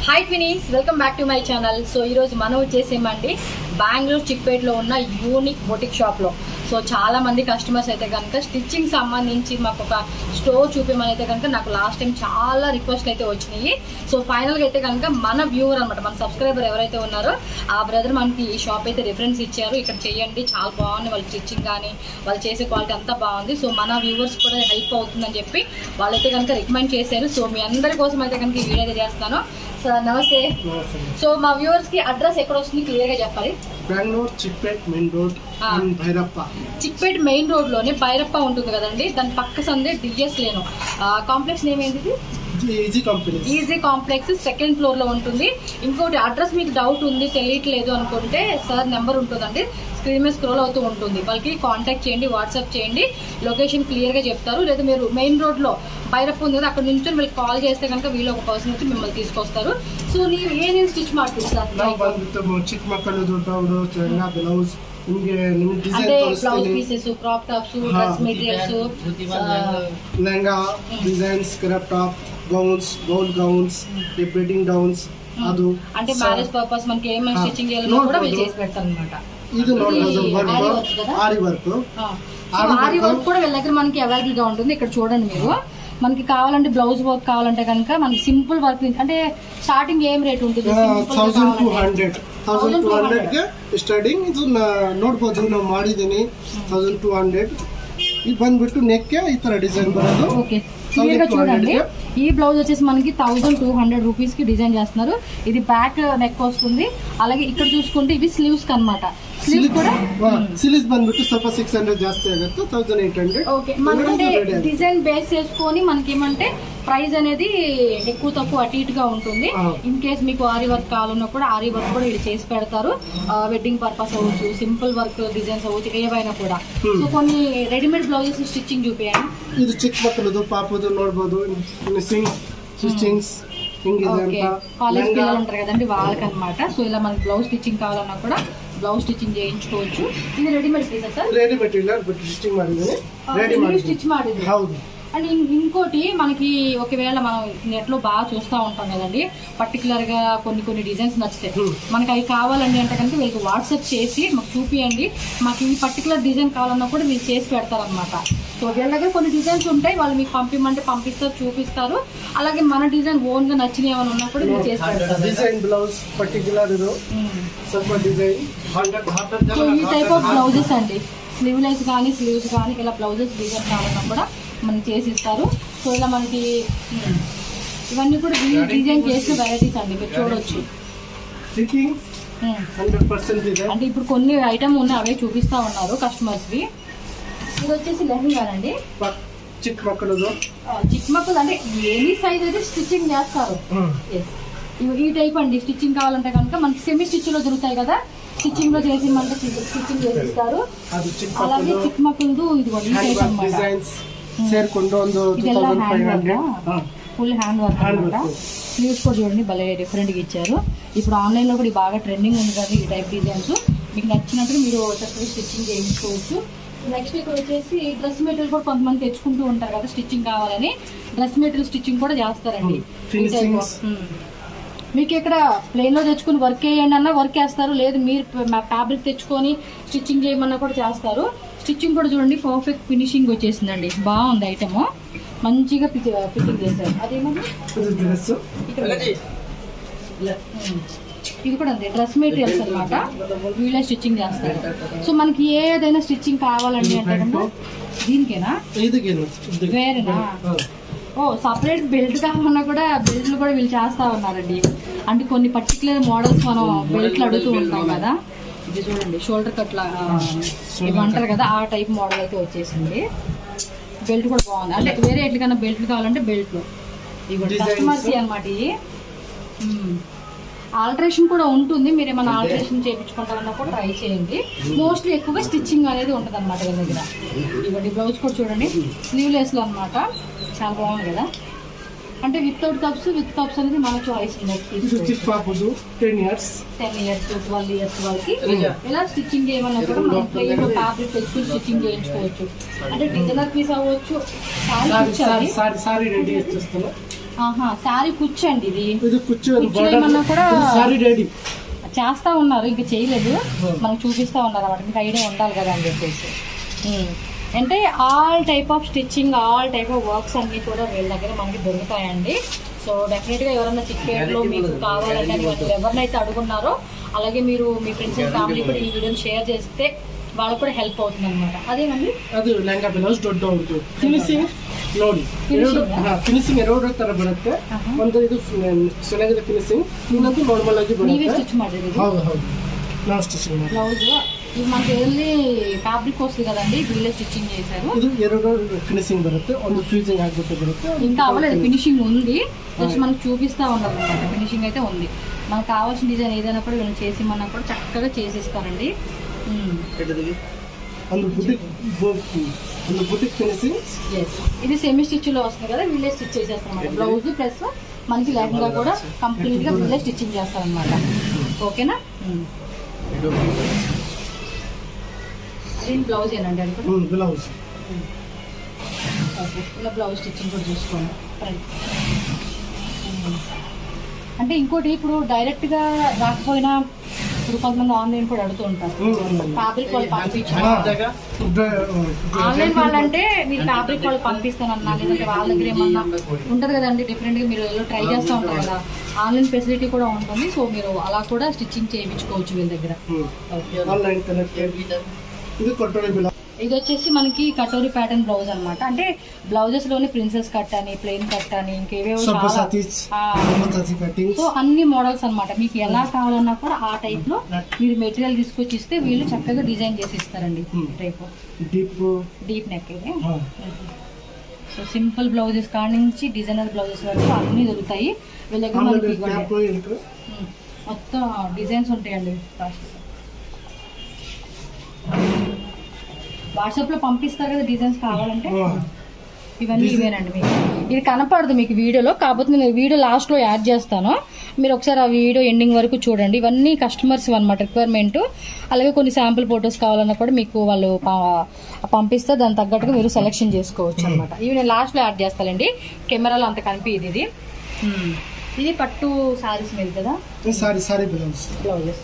Hi twinnies, welcome back to my channel. So ఈరోజు మనం వచ్చేసేమండి బెంగళూరు చిక్పేట్లో ఉన్న యూనిక్ బొటిక్ షాప్లో. సో చాలా మంది కస్టమర్స్ అయితే కనుక స్టిచ్చింగ్ సంబంధించి మాకు ఒక స్టోర్ చూపించమని అయితే కనుక నాకు లాస్ట్ టైం చాలా రిక్వెస్ట్లు అయితే వచ్చినాయి. సో ఫైనల్గా అయితే కనుక మన వ్యూవర్ అనమాట, మన సబ్స్క్రైబర్ ఎవరైతే ఉన్నారో ఆ బ్రదర్ మనకి ఈ షాప్ అయితే రిఫరెన్స్ ఇచ్చారు. ఇక్కడ చేయండి, చాలా బాగుంది, వాళ్ళ స్టిచ్చింగ్ కానీ వాళ్ళు చేసే క్వాలిటీ అంతా బాగుంది. సో మన వ్యూవర్స్ కూడా హెల్ప్ అవుతుందని చెప్పి వాళ్ళైతే కనుక రికమెండ్ చేశారు. సో మీ అందరి కోసం అయితే కనుక ఈ వీడియో అయితే చేస్తాను. సార్ నమస్తే. సో మా వ్యూవర్స్ కి అడ్రస్ ఎక్కడ వస్తుంది క్లియర్ గా చెప్పాలి. Bengaluru Chickpet main road, Bhyrappa. Chickpet main road లోనే భైరప్ప ఉంటుంది కదండి, దాని పక్క సందే డిఎస్ లేను. కాంప్లెక్స్ నేమ్ ఏంటిది? ఈజీ కాంప్లెక్స్, సెకండ్ ఫ్లోర్ లో ఉంటుంది. ఇంకోటి అడ్రస్ మీకు డౌట్ ఉంది, తెలియట్లేదు అనుకుంటే సార్ నెంబర్ ఉంటుందండి, స్క్రీన్ మీద స్క్రోల్ అవుతూ ఉంటుంది. వాళ్ళకి కాంటాక్ట్ చేయండి, వాట్సాప్ చేయండి, లొకేషన్ క్లియర్ గా చెప్తారు. లేదా మీరు మెయిన్ రోడ్ లో భైరప్ప ఉంది కదా, అక్కడ నుంచి వీళ్ళకి కాల్ చేస్తే కనుక వీళ్ళు ఒక పర్సన్ వచ్చి మిమ్మల్ని తీసుకొస్తారు. సో ನೀವು ಏನೇನು ಸ್ಟಿಚ್ ಮಾಡ್ತೀರಿ ಸರ್? ನಾವು ಬಂದ್ಬಿಟ್ಟು ಚಿಕ್ಕ ಮಕ್ಕಳು ದೊಡ್ಡವರು ಬ್ಲೌಸ್ ನಿಮಗೆ design blouse pieces, crop tops, dress materials, lehenga designs, crop top, gowns, gown gowns, wedding gowns, ಅದು అంటే మ్యారేజ్ పర్పస్ మనకి ఏమైనా స్టిచ్చింగ్ చేయాలన్నా కూడా వీళ్ళు చేసి పెడతారు అన్నమాట. ఇది ఆరి వర్క్. ఆరి వర్క్ కూడా వీళ్ళ దగ్గర మనకి అవైలబుల్ గా ఉంటుంది. ఇక్కడ చూడండి మీరు, మనకి కావాలంటే బ్లౌజ్ వర్క్ కావాలంటే కనుక మనకి సింపుల్ వర్క్ అంటే స్టార్టింగ్ ఏం రేట్ ఉంటుంది? 1200 ಗೆ ಸ್ಟಾರ್ಟಿಂಗ್. ಇದು ನೋಡಬಹುದು, ನಾವು ಮಾಡಿದೀನಿ 1200. ఇది ಬಂದ್ಬಿಟ್ಟು నెక్ ಗೆ ఈ ತರ డిజైన్ బರೋದು. ఓకే, క్లియర్ గా చూడండి. ఈ బ్లౌజ్ వచ్చేసి మనకి 1200 రూపీస్ కి డిజైన్ చేస్తున్నారు. ఇది బ్యాక్ నెక్ వస్తుంది. అలాగే ఇక్కడ చూసుకుంటే ఇవి స్లీవ్స్ అన్నమాట. స్లీవ్స్ కూడా స్లీవ్స్ ಬಂದ್ಬಿಟ್ಟು ಸ್ವಲ್ಪ 600 ಜಾಸ್ತಿ ಆಗುತ್ತೆ, 1800. ఓకే, మనకంటే డిజైన్ బేస్ చేసుకొని మనకి ఏమంటే ప్రైస్ అనేది ఎక్కువ తక్కువ అటు ఇటుగా ఉంటుంది. ఇన్ కేస్ మీకు ఆరి వర్క్ కావాలన్నా కూడా ఆరి వర్క్ కూడా వీళ్ళు చేసి పెడతారు. వెడ్డింగ్ పర్పస్ అవ్వచ్చు, సింపుల్ వర్క్ డిజైన్స్ అవ్వచ్చు, ఏవైనా కూడా. సో కొన్ని రెడీమేడ్ బ్లౌజెస్ స్టిచ్చింగ్ చూపించండి. ఇది చిಕ್ಕ మಕ್ಕಳದು పాపದು ನೋಡಬಹುದು, మిస్సింగ్ స్టిచ్చింగ్స్. కాలేజ్ పిల్లలు ఉంటారు కదండి, వాళ్ళకి అనమాట. సో ఇలా మనకి బ్లౌజ్ స్టిచ్చింగ్ కావాలన్నా కూడా బ్లౌజ్ స్టిచ్చింగ్ చేయించుకోవచ్చు. ఇది రెడీమేడ్ పీసెస్ సార్? రెడీమేడ్ ಇಲ್ಲ, ಬಟ್ ಸ್ಟಿಚಿಂಗ್ ಮಾಡಿದ್ದೀನಿ, రెడీ ಮಾಡಿ స్టిచ్ ಮಾಡಿದ್ದೀನಿ. ಹೌದು. అండ్ ఇంకోటి మనకి ఒకవేళ మనం నెట్ లో బాగా చూస్తూ ఉంటాం కదండి, పర్టికులర్ గా కొన్ని డిజైన్స్ నచ్చితే మనకి అవి కావాలండి అంటే కనుక వీళ్ళకి వాట్సాప్ చేసి మాకు చూపియండి, మాకు ఈ పర్టికులర్ డిజైన్ కావాలన్నా కూడా వీళ్ళు చేసి పెడతారనమాట. సో వీళ్ళ దగ్గర కొన్ని డిజైన్స్ ఉంటాయి, వాళ్ళు మీకు పంపిమంటే పంపిస్తారు, చూపిస్తారు. అలాగే మన డిజైన్ ఓన్ గా నచ్చిన ఏమైనా ఉన్నా కూడా మీరు చేసి పెడతారు. డిజైన్ బ్లౌజ్ పర్టికులర్ ಸ್ವಲ್ಪ డిజైన్. సో ఈ టైప్ ఆఫ్ బ్లౌజెస్ అండి, స్లీవ్లెస్ కానీ స్లీవ్స్ కానీ ఇలా బ్లౌజెస్ డిజైన్ కావాలన్నా కూడా మనకి చేసి ఇస్తారు. సో ఇలా మనకి ఇవన్నీ కూడా డిజైన్ చేసిన వెరైటీస్ అండి, మీరు చూడొచ్చు. అంటే ఇప్పుడు కొన్ని ఐటమ్ ఉన్నాయి, అవే చూపిస్తా ఉన్నారు కస్టమర్స్ వి. ఇది వచ్చేసి లెహంగా అండి, చిక్క మక్కలు అంటే ఎనీ సైజ్ అయితే స్టిచ్చింగ్ చేస్తారు. ఈ టైప్ అండి, స్టిచ్చింగ్ కావాలంటే కనుక మనకి సెమీ స్టిచ్ లో దొరుకుతాయి కదా, స్టిచ్చింగ్ లో చేసి మనకి స్టిచ్చింగ్ చేసిస్తారు. అలాగే చిక్ మక్కలు ఇది ఈ టైప్ అన్నమాట. ಸೇರ್ಕೊಂಡು ಒಂದು ఫుల్ హ్యాండ్ వర్క్ అనమాట. స్లీవ్స్ కూడా చూడండి భలే డిఫరెంట్ గా ఇచ్చారు. ఇప్పుడు ఆన్లైన్ లో కూడా బాగా ట్రెండింగ్ ఉంది కదా ఈ టైప్ డిజైన్స్. మీకు నచ్చినట్టు మీరు చక్కగా స్టిచ్చింగ్ చేయించుకోవచ్చు. నెక్స్ట్ ఇక్కడ వచ్చేసి డ్రెస్ మెటీరియల్ కూడా కొంతమంది తెచ్చుకుంటూ ఉంటారు కదా స్టిచ్చింగ్ కావాలని, డ్రెస్ మెటీరియల్ స్టిచ్చింగ్ కూడా చేస్తారండి. మీకు ఇక్కడ ప్లెయిన్ లో తెచ్చుకుని వర్క్ వేయండి అన్నా వర్క్ వేస్తారు, లేదు మీరు ఫ్యాబ్రిక్ తెచ్చుకొని స్టిచ్చింగ్ చేయమన్నా కూడా చేస్తారు. స్టిచ్చింగ్ కూడా చూడండి పర్ఫెక్ట్ ఫినిషింగ్ వచ్చేసిందండి, బాగుంది ఐటమ్, మంచిగా ఫిట్టింగ్ చేశారు. అదేమన్నా ఇది కూడా అంతే, డ్రెస్ మెటీరియల్స్ అనమాట, వీళ్ళే స్టిచ్చింగ్ చేస్తారు. సో మనకి ఏదైనా స్టిచ్చింగ్ కావాలండి అంటే కన్నా దీనికేనా వేరేనా? ఓ సపరేట్ బెల్ట్ కావాలన్నా కూడా బెల్ట్లు కూడా వీళ్ళు చేస్తా ఉన్నారండి. అంటే కొన్ని పర్టికులర్ మోడల్స్ మనం బెల్ట్లు అడుగుతూ ఉంటాం కదా, ఇది చూడండి షోల్డర్ కట్ లాగా ఇవ్వంటారు కదా, ఆ టైప్ మోడల్ అయితే వచ్చేసింది. బెల్ట్ కూడా బాగుంది, అంటే వేరే ఎట్లకన్నా బెల్ట్లు కావాలంటే బెల్ట్లు ఇవ్వండి. కస్టమర్స్ అనమాట ఇవి. ఆల్టరేషన్ కూడా ఉంటుంది, మీరు ఏమైనా ఆల్టరేషన్ చేయించుకుంటారన్నా కూడా ట్రై చేయండి. మోస్ట్లీ ఎక్కువగా స్టిచ్చింగ్ అనేది ఉంటుంది అనమాట వీళ్ళ దగ్గర. ఇవ్వండి బ్లౌజ్ కూడా చూడండి స్లీవ్లెస్ లో అనమాట, చాలా బాగుంది కదా. అంటే వితౌట్ కప్స్ విత్ కప్స్ అనేది మన చాయిస్. 10 years 12 years వరకు ఇలా స్టిచ్చింగ్ చేయమన్నా కూడా మనం ప్లెయిన్ ఫ్యాబ్రిక్ తెచ్చుకుని స్టిచ్చింగ్ చేయించుకోవచ్చు. అంటే డిజైనర్ పీస్ అవ్వచ్చు, సారీ రెడీ శారీ కూర్చోండి. ఇది కూర్చోమన్నా కూడా సారీ రెడీ చేస్తా ఉన్నారు, ఇంకా చేయలేదు, మనకు చూపిస్తా ఉన్నారు అన్నమాట. మీకు ఐడియా ఉండాలి కదా అని చెప్పేసి. అంటే all type off stitching, all type of works అన్ని కూడా వీళ్ళ దగ్గర మనకి దొరుకుతాయండి. సో డెఫినెట్ గా ఎవరన్నా చిక్పేటలో మీకు కావాలంటే ఎవరినైతే అడుగున్నారో అలాగే మీరు మీ ఫ్రెండ్స్ అండ్ ఫ్యామిలీ కూడా ఈ వీడియోని షేర్ చేస్తే వాళ్ళకు కూడా ಹೆಲ್ಪ್ అవుతుంది ಅన్నమాట. ಅದೇನಂದ್ರೆ ಅದು ಲೆಹಂಗಾ ಬ್ಲೌಸ್ ದೊಡ್ಡ ಉಂಟು. ಫಿನಿಶಿಂಗ್ ನೋಡಿ, ಫಿನಿಶಿಂಗ್ ಎರಡು ತರ ಬರುತ್ತೆ. ಒಂದು ಇದು ಚೆನ್ನಾಗಿದೆ ಫಿನಿಶಿಂಗ್, ಇನ್ನೊಂದು ನಾರ್ಮಲ್ ಆಗಿ ಬರುತ್ತೆ. ನೀವೇ ಸ್ಟಿಚ್ ಮಾಡಿದ್ರಿ? ಹೌದು ಹೌದು, ನಾವು ಸ್ಟಿಚಿಂಗ್ ಮಾಡಿ. ಬ್ಲೌಸ್ ಈಗ మనకి ಎಲ್ಲಿ ಫ್ಯಾಬ್ರಿಕ್ ವಸ್ತು ಕదండి, వీళ్ళే స్టిచ్చింగ్ చేశారు. ಇದು ಎರಡು ఫినిషింగ్ బರುತ್ತೆ, ಒಂದು ఫ్యూజింగ్ ಆಗ್ಬಿಟ್ಟು ಬರುತ್ತೆ. ఇంకా అవ్వలేదు, ఫినిషింగ్ ఉంది, జస్ట్ మనకు చూపిస్తా ఉన్నారు అన్నమాట. ఫినిషింగ్ అయితే ఉంది. మనకు కావాల్సిన డిజైన్ ఏదైనా కూడా వీళ్ళు చేసిమన్నా కూడా చక్కగా చేసిస్తారండి. ఫినిషింగ్ ఇది సెమీ స్టిచ్ లో వస్తుంది కదా, వీళ్ళే స్టిచ్ చేసేస్తారన్నమాట. బ్లౌజ్ ప్లస్ మనకి లెహంగా కూడా కంప్లీట్ గా వీళ్ళే స్టిచ్చింగ్ చేస్తారన్నమాట. ఓకేనా? బ్లౌజ్ ఏనండి అది కూడా బ్లౌజ్. ఇలా బ్లౌజ్ స్టిచ్చింగ్ కూడా చూసుకోండి. అంటే ఇంకోటి ఇప్పుడు డైరెక్ట్ గా రాకపోయినా ఇప్పుడు కొంతమంది ఆన్లైన్ కూడా అడుగుతూ ఉంటారు, ఫ్యాబ్రిక్ వాళ్ళు పంపించారు. ఆన్లైన్ వాళ్ళంటే మీరు ఫ్యాబ్రిక్ వాళ్ళు పంపిస్తానన్నా, లేదంటే వాళ్ళ దగ్గర ఏమన్నా ఉంటుంది కదండి, డిఫరెంట్ గా మీరు ట్రై చేస్తూ ఉంటారు కదా, ఆన్లైన్ ఫెసిలిటీ కూడా ఉంటుంది. సో మీరు అలా కూడా స్టిచ్చింగ్ చేయించుకోవచ్చు వీళ్ళ దగ్గర. ఇది వచ్చేసి మనకి కటోరీ ప్యాటర్న్ బ్లౌజ్ అన్నమాట. అంటే బ్లౌజెస్ లోనే ప్రిన్సెస్ కట్ అని, ప్లెయిన్ కట్ అని, ఇంకేవేవో సో అన్ని మోడల్స్ అన్నమాట. మీకు ఎలా కావాలన్నా కూడా ఆ టైప్ లో మీరు మెటీరియల్ తీసుకొచ్చి ఇస్తే వీళ్ళు చక్కగా డిజైన్ చేసి ఇస్తారండి. టైప్ డీప్ నెక్ ఇది. సో సింపుల్ బ్లౌజెస్ కాడి నుంచి డిజైనర్ బ్లౌజెస్ వరకు అన్ని దొరుకుతాయి వీళ్ళ దగ్గర. మనకి మొత్తం డిజైన్స్ ఉంటాయండి. వాట్సాప్ లో పంపిస్తారు కదా డిజైన్స్ కావాలంటే, ఇవన్నీ ఇవేనండి. మీకు ఇది కనపడదు మీకు వీడియోలో, కాకపోతే నేను వీడియో లాస్ట్ లో యాడ్ చేస్తాను, మీరు ఒకసారి ఆ వీడియో ఎండింగ్ వరకు చూడండి. ఇవన్నీ కస్టమర్స్ అన్నమాట రిక్వైర్మెంట్. అలాగే కొన్ని శాంపుల్ ఫొటోస్ కావాలన్నా కూడా మీకు వాళ్ళు పంపిస్తే దాని తగ్గట్టుగా మీరు సెలెక్షన్ చేసుకోవచ్చు అనమాట. ఇవి నేను లాస్ట్ లో యాడ్ చేస్తానండి, కెమెరాలో అంత కనిపించేది. ఇది ఇది పట్టు సారీస్ మీద కదా, బ్లౌజెస్.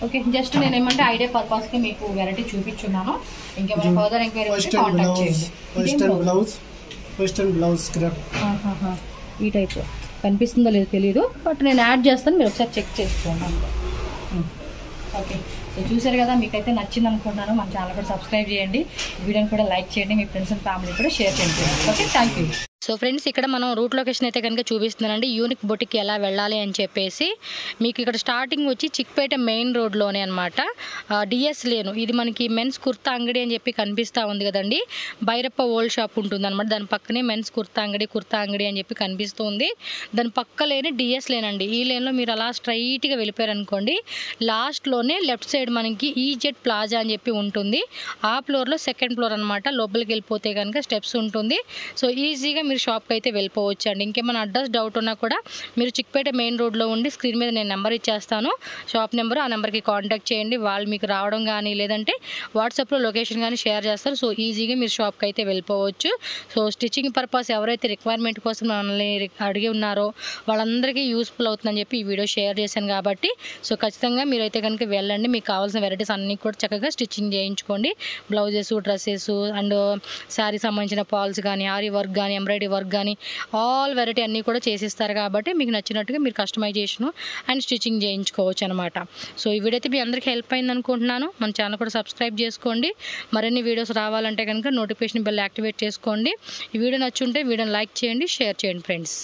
ఓకే, జస్ట్ నేను ఏమంటే ఐడియా పర్పస్ కి మీకు వెరైటీ చూపించున్నాను. ఇంకేమైనా ఫర్దర్ ఎంక్వైరీ కాంటాక్ట్ చేయండి. ఈ టైప్ కనిపిస్తుందో లేదో తెలియదు, బట్ నేను యాడ్ చేస్తాను, మీరు ఒకసారి చెక్ చేసుకోండి. ఓకే, సో చూసారు కదా, మీకైతే నచ్చింది అనుకుంటున్నాను. మన ఛానల్ కూడా సబ్స్క్రైబ్ చేయండి, వీడియోని కూడా లైక్ చేయండి, మీ ఫ్రెండ్స్ అండ్ ఫ్యామిలీ కూడా షేర్ చేయండి. Okay, thank you. So friends, ఇక్కడ మనం రూట్ లొకేషన్ అయితే కనుక చూపిస్తున్నానండి, యూనిక్ బొటిక్ ఎలా వెళ్ళాలి అని చెప్పేసి. మీకు ఇక్కడ స్టార్టింగ్ వచ్చి చిక్పేట మెయిన్ రోడ్లోనే అనమాట, డిఎస్ లేను. ఇది మనకి మెన్స్ కుర్తా అంగడి అని చెప్పి కనిపిస్తూ ఉంది కదండి, భైరప్ప ఓల్డ్ షాప్ ఉంటుంది అనమాట. దాని పక్కనే మెన్స్ కుర్తా అంగడి అని చెప్పి కనిపిస్తుంది. దాని పక్కలేనే డిఎస్ లేనండి. ఈ లేన్లో మీరు అలా స్ట్రైట్గా వెళ్ళిపోయారనుకోండి, లాస్ట్లోనే లెఫ్ట్ సైడ్ మనకి ఈజెడ్ ప్లాజా అని చెప్పి ఉంటుంది. ఆ ఫ్లోర్లో సెకండ్ ఫ్లోర్ అనమాట. లోపలికి వెళ్ళిపోతే కనుక స్టెప్స్ ఉంటుంది. సో ఈజీగా మీరు షాప్కి అయితే వెళ్ళిపోవచ్చు అండి. ఇంకేమైనా అడ్రస్ డౌట్ ఉన్నా కూడా మీరు చిక్పేట మెయిన్ రోడ్లో ఉండి స్క్రీన్ మీద నేను నెంబర్ ఇచ్చేస్తాను, షాప్ నెంబర్. ఆ నెంబర్కి కాంటాక్ట్ చేయండి, వాళ్ళు మీకు రావడం కానీ లేదంటే వాట్సాప్లో లొకేషన్ కానీ షేర్ చేస్తారు. సో ఈజీగా మీరు షాప్కి అయితే వెళ్ళిపోవచ్చు. సో స్టిచ్చింగ్ పర్పస్ ఎవరైతే రిక్వైర్మెంట్ కోసం మనల్ని అడిగి ఉన్నారో వాళ్ళందరికీ యూస్ఫుల్ అవుతుందని చెప్పి ఈ వీడియో షేర్ చేశాను కాబట్టి, సో ఖచ్చితంగా మీరైతే కనుక వెళ్ళండి. మీకు కావాల్సిన వెరైటీస్ అన్నీ కూడా చక్కగా స్టిచ్చింగ్ చేయించుకోండి. బ్లౌజెస్, డ్రెస్సెస్ అండ్ శారీ సంబంధించిన పాల్స్ కానీ, ఆరీ వర్క్ కానీ, ఎంబ్రాయిడరీ వర్క్ కానీ ఆల్ వెరైటీ అన్నీ కూడా చేసిస్తారు కాబట్టి మీకు నచ్చినట్టుగా మీరు కస్టమైజేషన్ అండ్ స్టిచ్చింగ్ చేయించుకోవచ్చు అనమాట. సో ఈ వీడియో అయితే మీ అందరికీ హెల్ప్ అయింది అనుకుంటున్నాను. మన ఛానల్ కూడా సబ్స్క్రైబ్ చేసుకోండి. మరిన్ని వీడియోస్ రావాలంటే కనుక నోటిఫికేషన్ బెల్ యాక్టివేట్ చేసుకోండి. ఈ వీడియో నచ్చుంటే వీడియోని లైక్ చేయండి, షేర్ చేయండి ఫ్రెండ్స్.